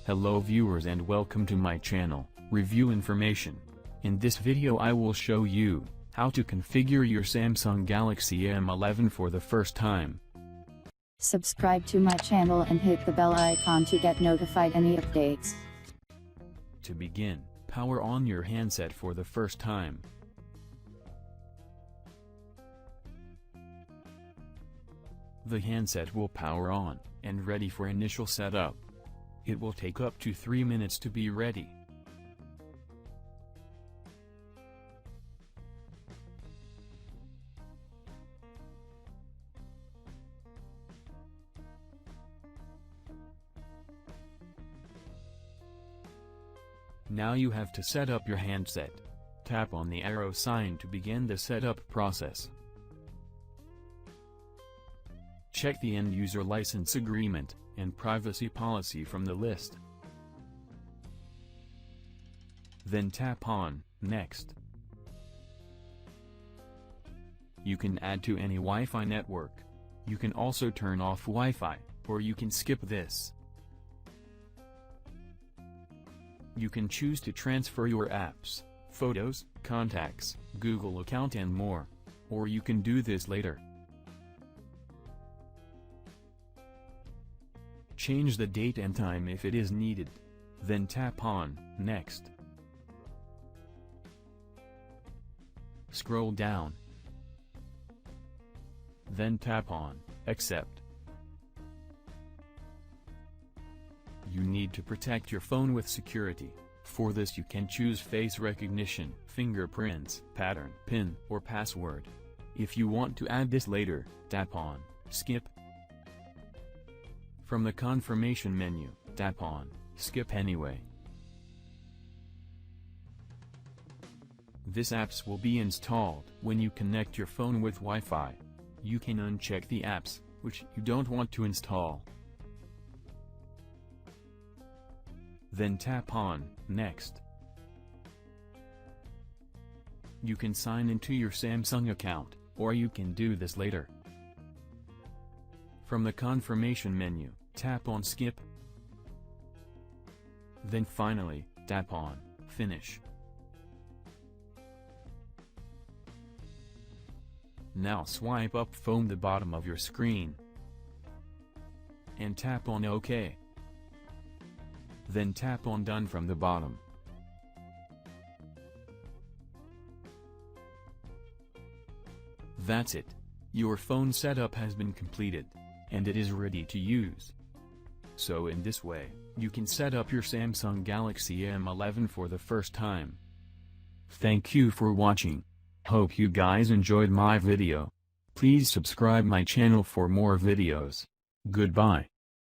Hello viewers and welcome to my channel, Review Information. In this video I will show you how to configure your Samsung Galaxy M11 for the first time. Subscribe to my channel and hit the bell icon to get notified any updates. To begin, power on your handset for the first time. The handset will power on and ready for initial setup. It will take up to 3 minutes to be ready. Now you have to set up your handset. Tap on the arrow sign to begin the setup process. Check the end user license agreement and privacy policy from the list. Then tap on Next. You can add to any Wi-Fi network. You can also turn off Wi-Fi, or you can skip this. You can choose to transfer your apps, photos, contacts, Google account and more. Or you can do this later. Change the date and time if it is needed. Then tap on Next. Scroll down. Then tap on Accept. You need to protect your phone with security. For this you can choose face recognition, fingerprints, pattern, PIN, or password. If you want to add this later, tap on Skip. From the confirmation menu, tap on Skip Anyway. This apps will be installed when you connect your phone with Wi-Fi. You can uncheck the apps which you don't want to install. Then tap on Next. You can sign into your Samsung account, or you can do this later. From the confirmation menu, tap on Skip. Then finally, tap on Finish. Now swipe up from the bottom of your screen and tap on OK. Then tap on Done from the bottom. That's it. Your phone setup has been completed, and it is ready to use. So in this way, you can set up your Samsung Galaxy M11 for the first time. Thank you for watching. Hope you guys enjoyed my video. Please subscribe my channel for more videos. Goodbye.